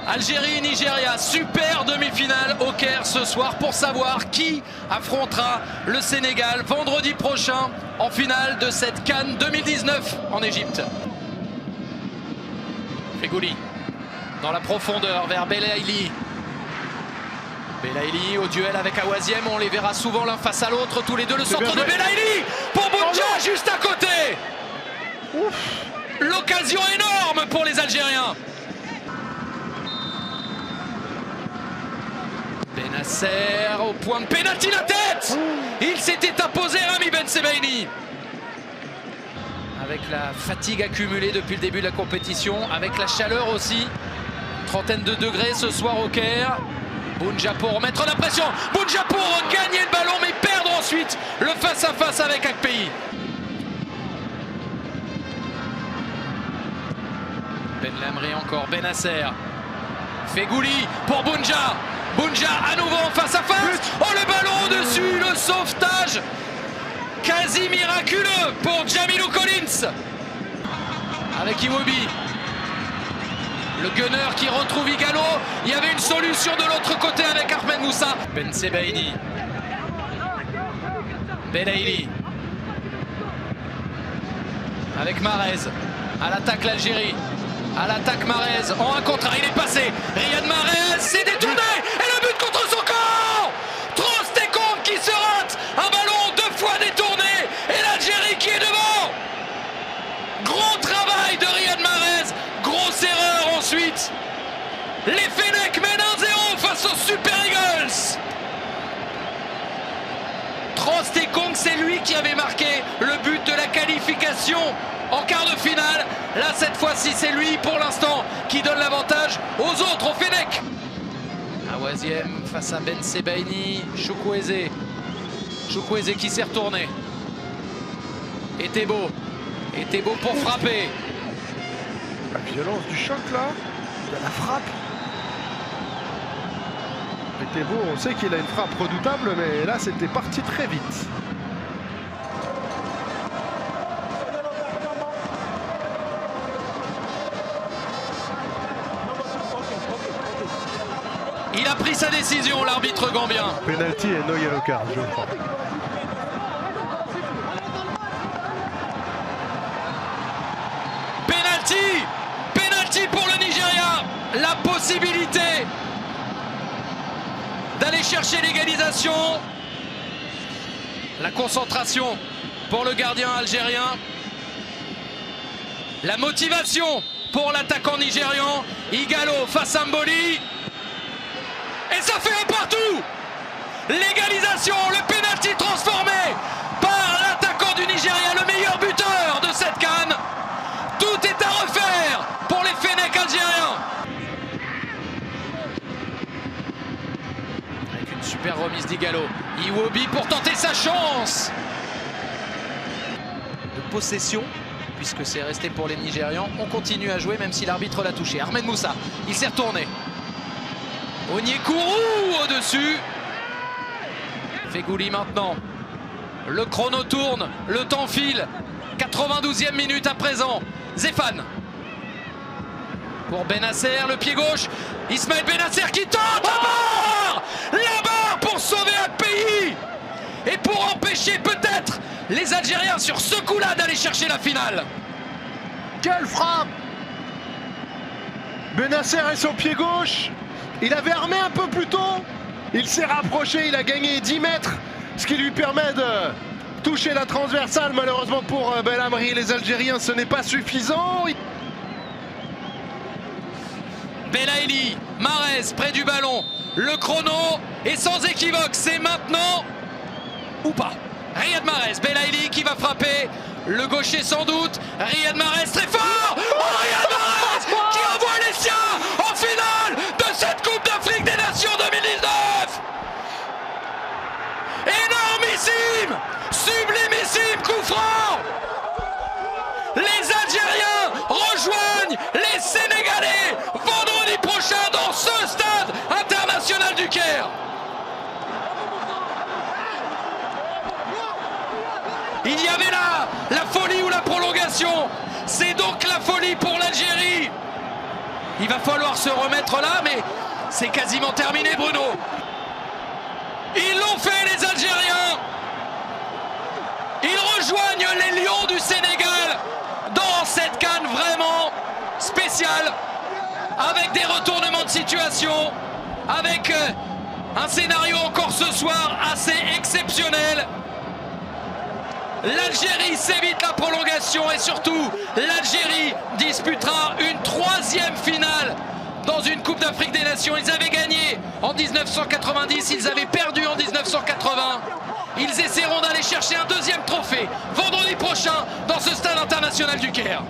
Algérie-Nigeria, super demi-finale au Caire ce soir pour savoir qui affrontera le Sénégal vendredi prochain en finale de cette CAN 2019 en Égypte. Fegouli dans la profondeur vers Belaïli. Belaïli au duel avec Awaziem, on les verra souvent l'un face à l'autre, tous les deux, le centre de Belaïli pour Bounja juste à côté. L'occasion énorme pour les Algériens. Benasser au point de pénalty, la tête. Il s'était imposé Rami Ben Sebaini. Avec la fatigue accumulée depuis le début de la compétition, avec la chaleur aussi. Trentaine de degrés ce soir au Caire. Bounja pour remettre la pression. Bounja pour gagner le ballon mais perdre ensuite le face-à-face avec Akpeyi. Ben Lamri encore, Benasser. Fegouli pour Bounja. Bounja à nouveau en face-à-face. Oh, le ballon au-dessus, le sauvetage quasi miraculeux pour Jamilou Collins. Avec Iwobi. Le gunner qui retrouve Igalo. Il y avait une solution de l'autre côté avec Ahmed Moussa. Ben Sebaini. Belaïli. Avec Mahrez. À l'attaque l'Algérie. À l'attaque Mahrez. En un contre un, il est passé. Riyad Mahrez s'est détourné. Et le but contre son camp. Trostekong qui se rate. Un ballon 2 fois détourné. Et l'Algérie qui est devant. Gros travail de Riyad Mahrez. Grosse erreur ensuite. Les Fennecs mènent 1-0 face aux Super Eagles. Trostekong, c'est lui qui avait marqué le but de la qualification en quart de finale. Là, cette fois-ci, c'est lui pour l'instant qui donne l'avantage aux autres, aux Fennecs. Awaziem face à Ben Sebaini. Chukwueze. Chukwueze qui s'est retourné. Et Tebo pour frapper. La violence du choc là, de la frappe. Et Tebo, on sait qu'il a une frappe redoutable, mais là c'était parti très vite. Il a pris sa décision, l'arbitre gambien. Penalty et no yellow card, je crois. Penalty pour le Nigeria. La possibilité d'aller chercher l'égalisation. La concentration pour le gardien algérien. La motivation pour l'attaquant nigérian. Igalo face à Mboli. Et ça fait un partout. L'égalisation, le penalty transformé par l'attaquant du Nigeria, le meilleur buteur de cette CAN. Tout est à refaire pour les Fennecs algériens. Avec une super remise d'Igalo. Iwobi pour tenter sa chance. De possession, puisque c'est resté pour les Nigérians. On continue à jouer même si l'arbitre l'a touché. Ahmed Moussa, il s'est retourné. Onyekuru au-dessus. Fegouli maintenant. Le chrono tourne, le temps file. 92e minute à présent. Zéphane. Pour Benasser, le pied gauche. Ismaël Benasser qui tente la barre. La barre pour sauver un pays. Et pour empêcher peut-être les Algériens sur ce coup-là d'aller chercher la finale. Quelle frappe! Benasser est son pied gauche. Il avait armé un peu plus tôt. Il s'est rapproché, il a gagné 10 mètres. Ce qui lui permet de toucher la transversale. Malheureusement pour Ben Lamri et les Algériens, ce n'est pas suffisant. Belaïli, Mahrez près du ballon. Le chrono est sans équivoque. C'est maintenant ou pas. Riyad Mahrez, Belaïli qui va frapper. Le gaucher sans doute. Riyad Mahrez très fort. Oh, Riyad Mahrez qui envoie les siens en finale de cette Coupe d'Afrique des Nations 2019. Énormissime, sublimissime coup franc. Les Algériens rejoignent les Sénégalais vendredi prochain dans ce stade international du Caire. Il y avait là la folie ou la prolongation. C'est donc la folie pour l'Algérie. Il va falloir se remettre là, mais c'est quasiment terminé, Bruno. Ils l'ont fait, les Algériens. Ils rejoignent les Lions du Sénégal dans cette CAN vraiment spéciale, avec des retournements de situation, avec un scénario encore ce soir assez exceptionnel. L'Algérie s'évite la prolongation et surtout l'Algérie disputera une 3e finale dans une Coupe d'Afrique des Nations. Ils avaient gagné en 1990, ils avaient perdu en 1980. Ils essaieront d'aller chercher un 2e trophée vendredi prochain dans ce stade international du Caire.